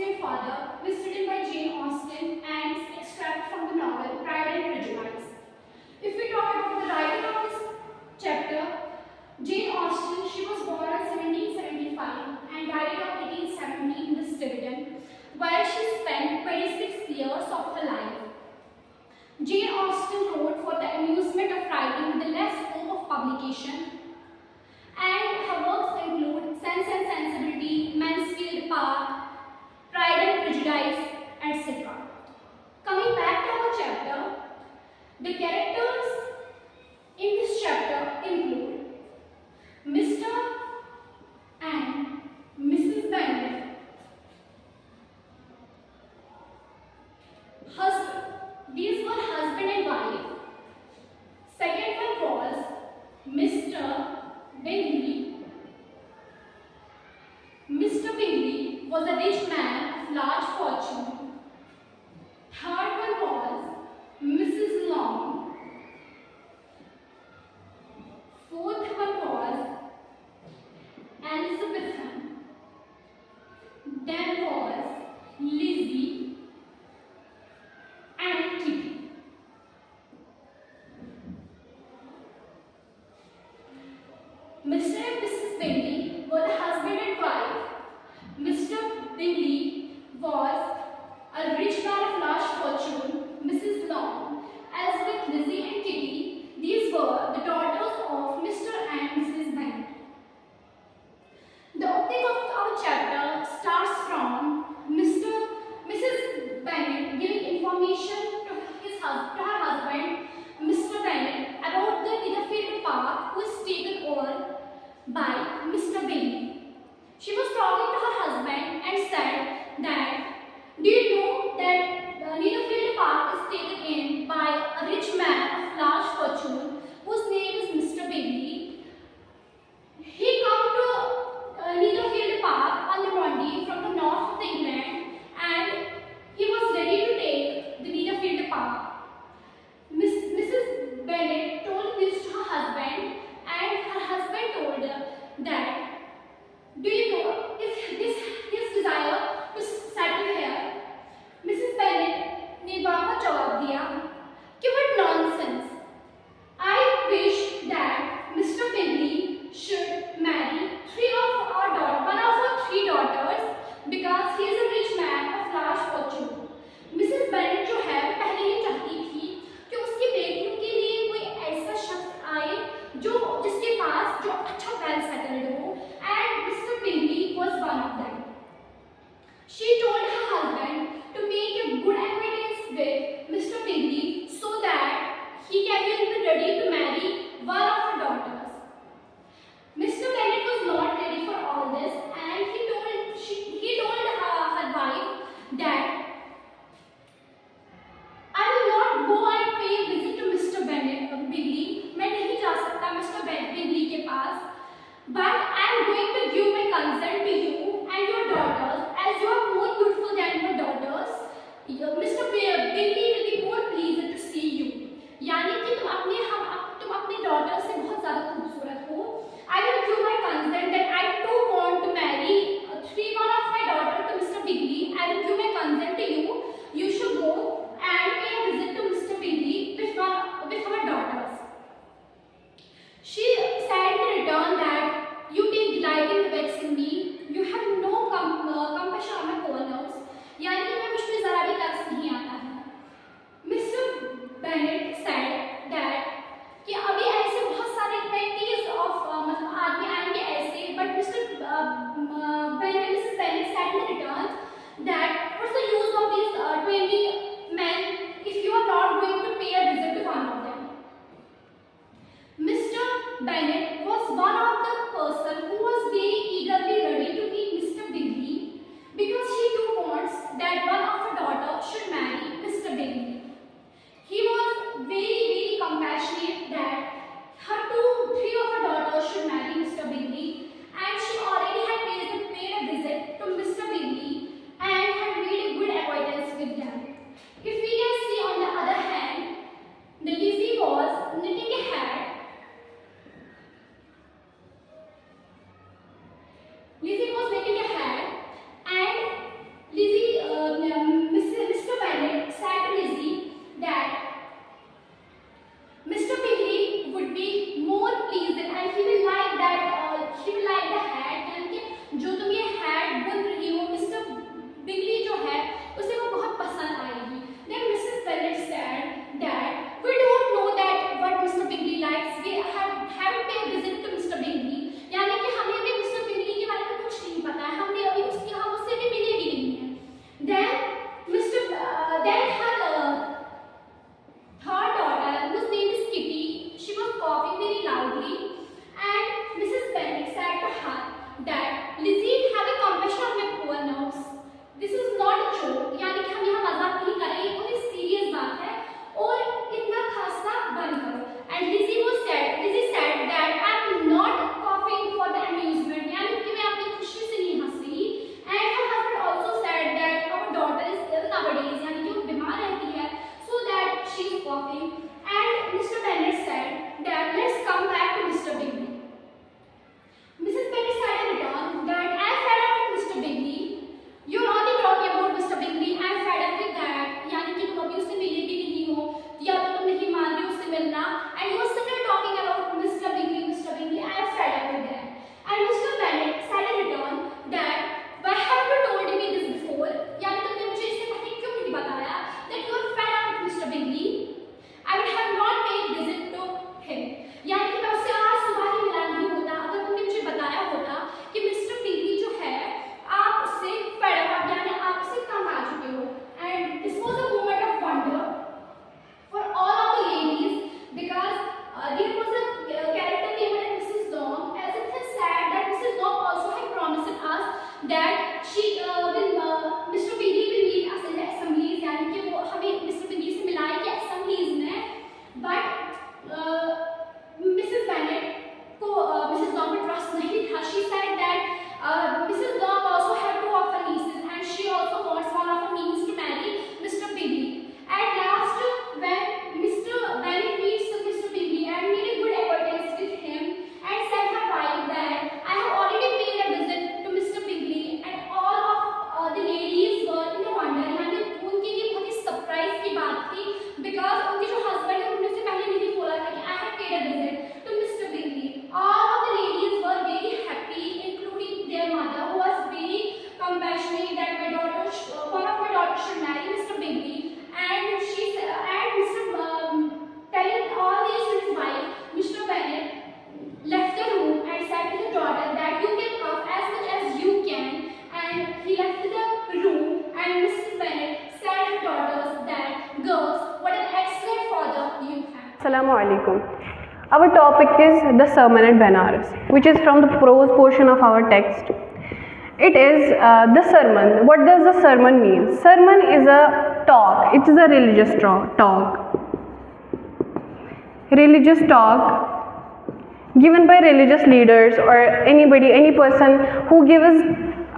Obstinate Father was written by Jane Austen and is extracted from the novel Pride and Prejudice. If we talk about the writer of this chapter, Jane Austen, she was born in 1775 and died in 1870 in this division, where she spent 26 years of her life. Jane Austen wrote for the amusement of writing with less hope of publication, and her works include Sense and Sensibility, Mansfield Park, Pride and Prejudice, etc. Coming back to our chapter, the characters in this chapter include Mr. and Mrs. Bennet, husband. These were husband and wife. Second one was Mr. Bingley. Mr. Bingley was a rich man of large fortune. Third one was Mrs. Long. Fourth one was Elizabethan. Then was Lizzie and Kitty. Mr. and Mrs. Bingley were the husband and wife. Mr. Bingley was a rich man of large fortune. Mrs. Long, as with Lizzie and Kitty, these were the daughters of Mr. and Mrs. Bennet. The opening of our chapter starts from Mrs. Bennet giving information to her husband, Mr. Bennet, about the Netherfield Park, who is taken over by Mr. Bingley. She was talking to her husband and said that, do you know that Netherfield Park is taken in by a rich man of large fortune whose name is Mr. Bingley. He came to Netherfield Park on the Monday from the north of England, and he was ready to take the Netherfield Park. Mrs. Bennet told this to her husband, and her husband told her that, do you know, if this his desire to settle here? Mrs. Bennet ने वहाँ पर जवाब दिया कि what nonsense! I wish that Mr. Bingley should marry one of our three daughters because he is a rich man of large fortune. Mrs. Bennet जो है वो पहले ही चाहती थी कि उसकी बेटियों के लिए कोई ऐसा शख्स आए जिसके पास जो अच्छा वेल सेटल्ड हो, and Mr. Bingley was one of them. She told her husband to make a good acquaintance with Mr. Bingley so that he can be ready to marry one of her daughters. Mr. Bennet was not ready for all this, and he told her wife that I will not go and pay a visit to Mr. Bingley. मैं नहीं जा सकता Mr. Bingley के पास, but I am going to give my consent to you and your daughters, as you are more beautiful than your daughters. Mr. Bingley will be more pleased to see you. यानी कि तुम अपनी daughter से बहुत ज़्यादा खूबसूरत हो. I will give my consent that I too want to marry one of my daughter to Mr. Bingley. I will give my consent to you. You should go and pay a visit to Mr. Bingley with our daughters. She said in return that you take delight in vexing me. You have no compassion on my poor nerves. यानी कि मैं मुझ पे जरा भी तरस नहीं आता है. Mr. Bennet said that कि अभी ऐसे बहुत सारे 20s of आदमी आएंगे ऐसे, but Mrs. Bennet said in return that what's the use of these 20 men if you are not going to pay a visit to one of them. Mr. Bennet was one of the person who was very eagerly ready to meet Mr. Bingley because he too wants that one of her daughter should marry Mr. Bingley. He was very compassionate that three of her daughters should marry Mr. Bingley, and she already had paid a visit to Mr. Bingley and had made a good acquaintance with them. If we can see on the other hand, the Lizzie was knitting a hat Our topic is the sermon at Banaras, which is from the prose portion of our text. It is the sermon. What does the sermon mean? Sermon is a talk. It is a religious talk. Religious talk given by religious leaders or anybody, any person who gives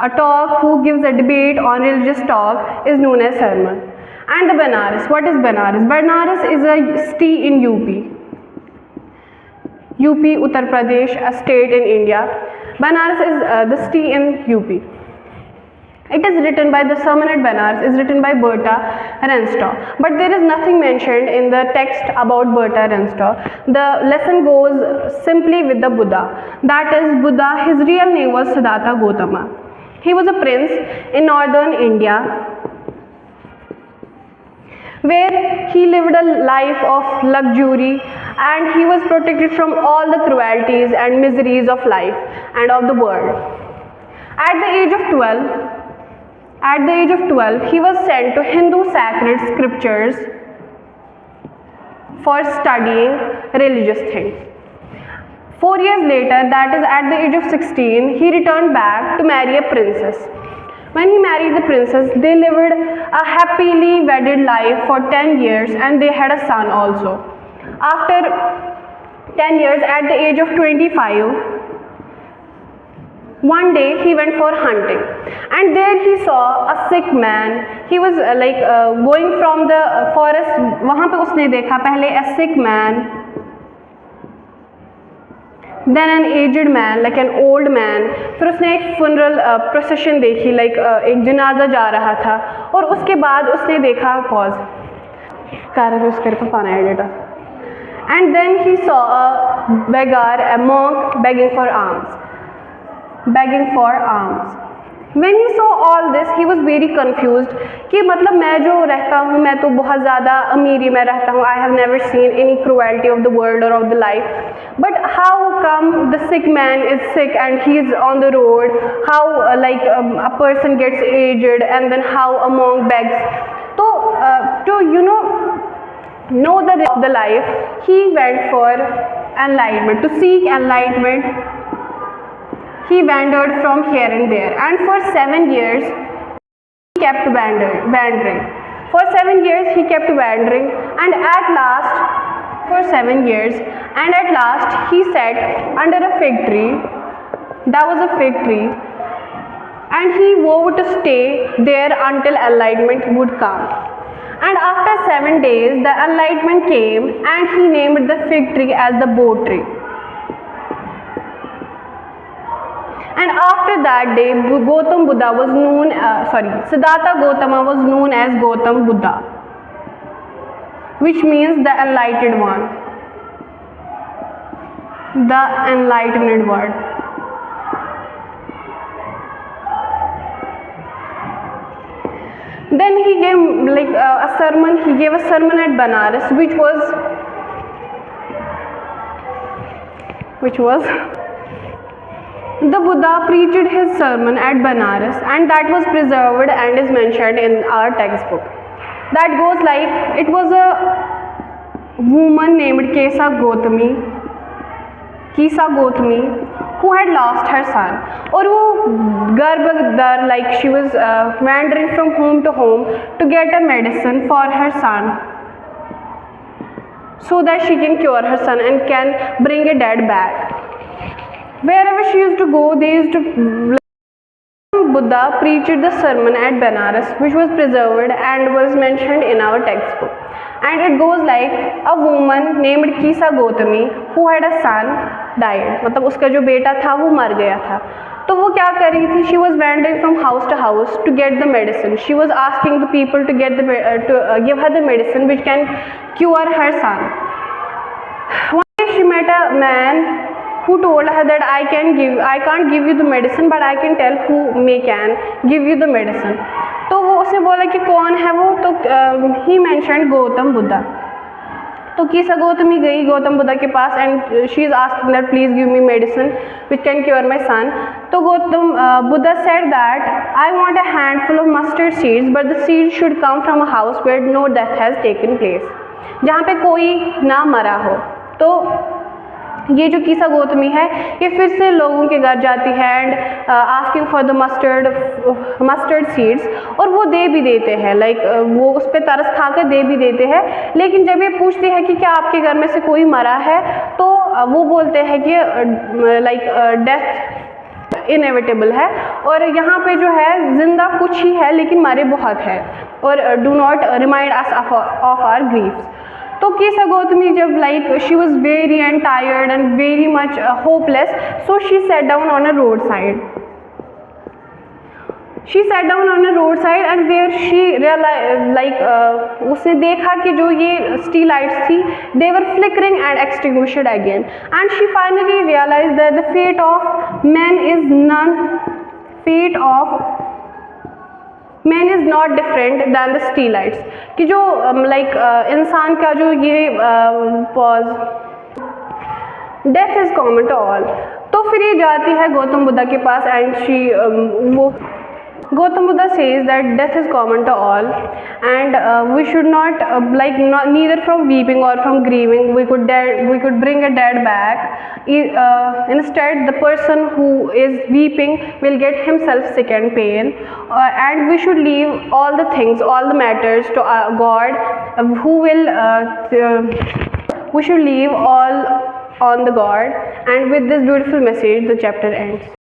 a talk, who gives a debate on religious talk is known as sermon. And the Banaras. What is Banaras? Banaras is a city in UP. UP, Uttar Pradesh, a state in India. Banaras is the city in UP. It is written by the sermon at Banaras is written by Bertha Renstow. But there is nothing mentioned in the text about Bertha Renstow. The lesson goes simply with the Buddha. That is Buddha, his real name was Siddhartha Gautama. He was a prince in northern India, where he lived a life of luxury and he was protected from all the cruelties and miseries of life and of the world. At the age of 12, he was sent to Hindu sacred scriptures for studying religious things. 4 years later, that is at the age of 16, he returned back to marry a princess. When he married the princess, they lived a happily wedded life for 10 years and they had a son also. After 10 years, at the age of 25, one day he went for hunting and there he saw a sick man. He was going from the forest. वहाँ पे उसने देखा पहले a sick man, then an aged man, like an old man. फिर उसने एक funeral procession देखी, like एक जनाजा जा रहा था और उसके बाद उसने देखा and then he saw a beggar, a monk begging for alms. When he saw all this, he was very confused कि मतलब मैं जो रहता हूँ, मैं तो बहुत ज़्यादा अमीरी में रहता हूँ. I have never seen any cruelty of the world or of the life. But how come the sick man is sick and he is on the road? How a person gets aged and then how a monk begs? So to know the rest of the life, he went for enlightenment. To seek enlightenment, he wandered from here and there, and for 7 years he kept wandering. For 7 years he kept wandering, and at last, for 7 years, and at last he sat under a fig tree. That was a fig tree, and he vowed to stay there until enlightenment would come. And after 7 days, the enlightenment came, and he named the fig tree as the Bodh tree. And after that day, Siddhartha Gautama was known as Gautam Buddha, which means the enlightened one, the enlightened word. Then he gave a sermon. He gave a sermon at Banaras, which was the Buddha preached his sermon at Banaras, and that was preserved and is mentioned in our textbook. That goes like, it was a woman named Kesa Gautami who had lost her son. और वो गर्भदर, like she was wandering from home to home to get a medicine for her son, so that she can cure her son and can bring a dead back. Wherever she used to go, they used to. Buddha preached the sermon at Banaras, which was preserved and was mentioned in our textbook. And it goes like, a woman named Kesa Gautami who had a son died. मतलब उसका जो बेटा था वो मर गया था. तो वो क्या कर रही थी? She was wandering from house to house to get the medicine. She was asking the people to give her the medicine which can cure her son. One day she met a man who told her that I can't give you the medicine, but I can tell who can give you the medicine. तो वो उसने बोला कि कौन है वो? तो he mentioned Gautam Buddha. तो कीसा गौतमी गई गौतम बुद्धा के पास and she is asking that please give me medicine which can cure my son. तो Gautam Buddha said that I want a handful of mustard seeds, but the seeds should come from a house where no death has taken place, जहाँ पे कोई ना मरा हो. तो ये जो कीसा गौतमी है ये फिर से लोगों के घर जाती है and asking for the mustard seeds, और वो दे भी देते हैं, लाइक वो उस पर तरस खाकर दे भी देते हैं। लेकिन जब ये पूछती है कि क्या आपके घर में से कोई मरा है, तो वो बोलते हैं कि लाइक डेथ इनएविटेबल है, और यहाँ पे जो है जिंदा कुछ ही है लेकिन मरे बहुत है, और do not remind us of our griefs. तो कीसा गौतमी जब like she was very and tired and very much hopeless, so she set down on a road side. She set down on a road side and where she like उसने देखा कि जो ये still lights थी they were flickering and extinguished again, and she finally realize that the fate of man is not different than the steel lights, कि जो इंसान का जो ये pause death is common to all. तो फिर ये जाती है गौतम बुद्धा के पास एंड वो Gautam Buddha says that death is common to all, and we should not neither from weeping or from grieving we could bring a dead back. Instead, the person who is weeping will get himself sick and pain, and we should leave all the things, all the matters to God, who will we should leave all on the God. And with this beautiful message, the chapter ends.